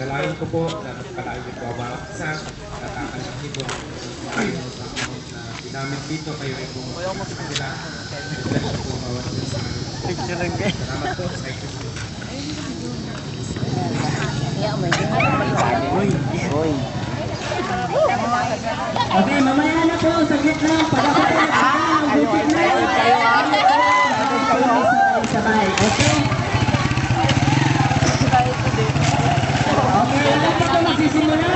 Dalangin ko po na palagi niyo po ang bawat isa, natatanggap niyo po tayo sa amount na ginamit dito, kayo rin po sa kanila. Bless po bawat isa sa kanila. Salamat po sa ito. Okay, mamaya na po, saglit lang. Pagkakot ang bukit na. Sabay, okay? Okay, alam po ito magsisimula.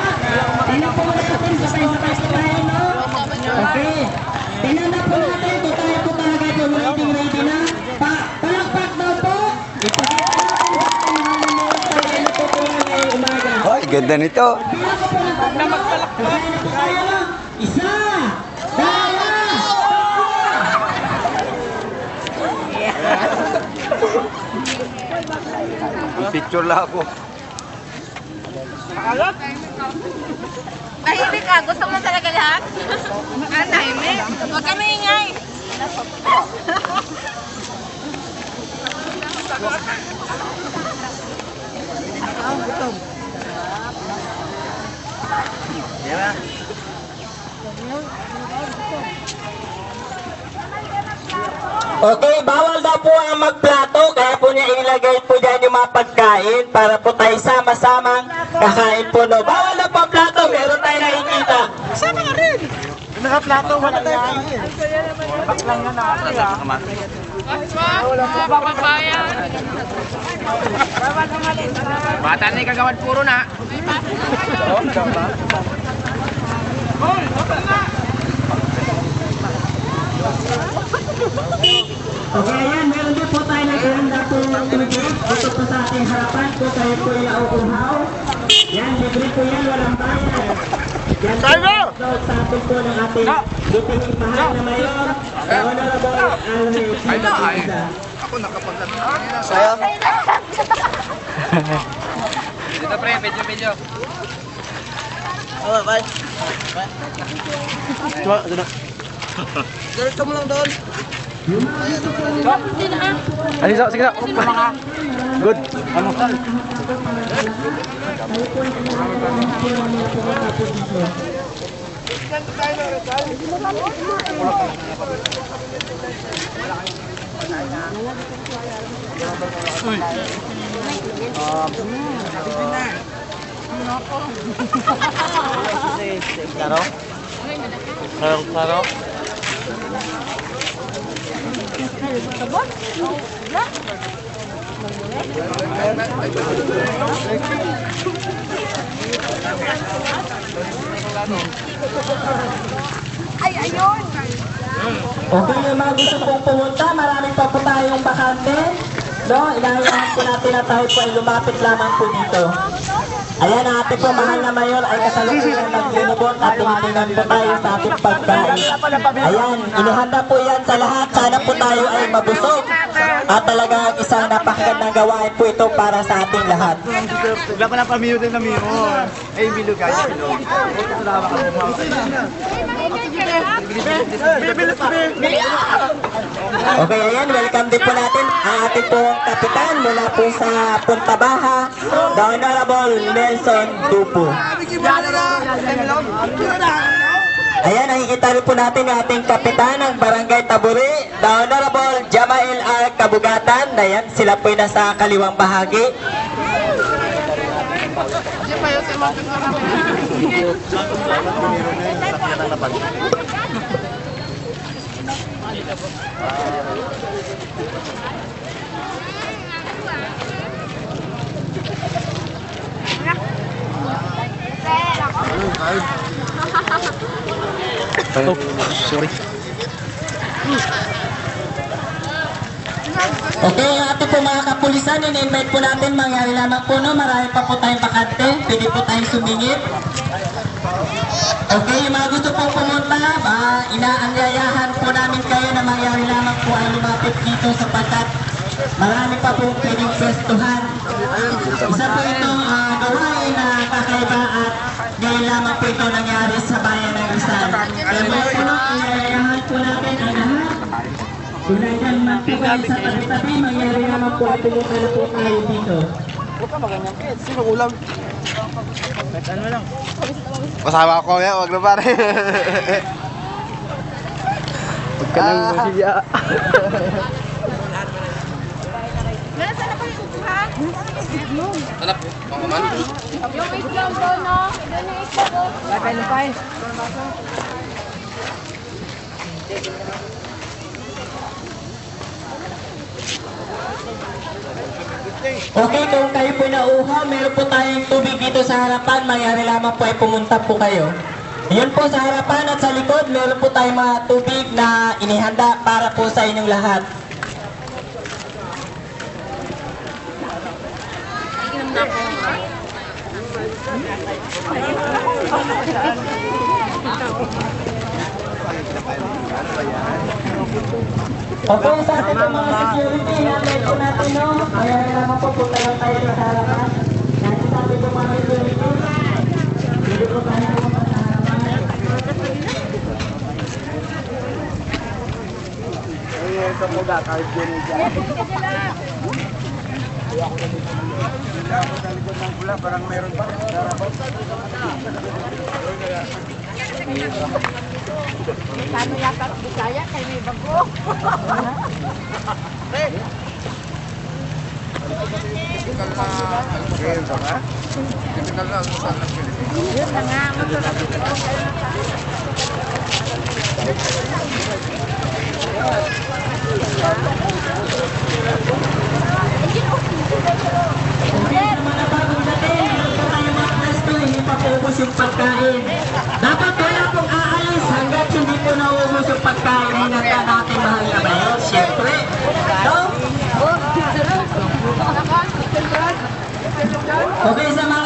Tingnan po natin, sabay-sabay po tayo, no? Okay. Tingnan na po natin, kung tayo po talaga po ready na. Palakpak daw po. Hoy, ganda nito. Isa! Dalawa! Picture lang ako. Tahimik ka? Gusto mo talaga lahat? Tahimik? Huwag ka maingay. Okay, bawal daw po ang magplato, kaya po niya ilagay po dyan yung mga pagkain para po tayo sama-samang kakain po, no? Bawal na po ang plato, meron tayo nakikita. Sama ka rin! Naka-plato, wala tayo kain. Baklang nga nakakita. Bababayan. Bata na kagawad puro na. Okay, ayan, meron din po tayo nag-ihanda po ng tubig dito po sa ating harapan po kayo po yung nauuhaw. Yan, libre po yan, walang bayad. Yan po, sa atin po ng ating liting mahal na mayor, the Honorable Alvin. Ako nakapagkata. Saya. Dito pre, medyo. Oh, bye. Coba, sudah. Diretso mo lang doon. Sige, sige. Good. Ano? Claro. Claro. Ay, ayun! Okay, yung mga gusto pong pumunta, marami pa po tayong bakante. No, inahayahan po natin na tayo po ay lumapit lamang po dito. Ayan, ang ating po mahal na mayor ay kasalukuyan naglilibot at tinitingnan po tayo sa ating pagkain. Ayan, inuhanda po yan sa lahat. Sana po tayo ay mabusog. At talagang isang napakagandang gawain po ito para sa ating lahat. Wala pa na pamiyo din na miyo. Ay, bilog guys. Salamat ka mo. Okay, ayan, welcome din po natin ang ating pong kapitan mula po sa Punta Baha, the Honorable Nelson Dupo. Ayan, nakikita rin po natin ang ating kapitan ng Barangay Taburi, the Honorable Jamael R. Kabugatan. Ayan, sila po yung nasa kaliwang bahagi. Oh, sorry. Okay, yung ating po mga kapulisan, in-invite po natin, mangyari lamang po, no? Marami pa po tayong bakante, pwede po tayong sumingit. Okay, yung mga gusto pong pumunta, inaanyayahan po namin kayo na mangyari lamang po ay lumapit dito sapagkat marami pa pong pwedeng pwestuhan. Isa po itong gawain na kakaiba at ngayon lamang po ito nangyari sa bayan ng Rizal. Kaya mga po, inaanyayahan po natin ang lahat. Kung nandiyan man po kayo sa tabi-tabi, mangyari naman po at pumunta na po tayo dito. Sino ulam? Kasama ko yan, wag na pare. Huwag ka nang masiya. Nasaan na kayo kukuha? Anak, pangkaman. Yung itlog ko, no? Doon yung itlog ko. Lupay. Okay, kung kayo po nauha, meron po tayong tubig dito sa harapan. Mayari lamang po ay pumunta po kayo. Yun po sa harapan at sa likod, meron po tayong mga tubig na inihanda para po sa inyong lahat. Inom na ako. Okay, sa ating po mga security, natin po natin, no? Mayari lamang po punta lang tayo sa harapan. Natin sa ating po mga security. Dito po tayo pumunta sa harapan. Ito mo ba, kahit yun dyan. Parang meron pa. Kano yata at Bisaya, kayo may bago. Yun na nga. Okay, sa mga bagong dating, meron po tayo mga pwesto, hindi pa po ubos yung pagkain. Dapat wala pong aalis hanggat hindi po nauubos yung pagkain. Hinanda natin mahal na bayan, siyempre. No? Okay, sa mga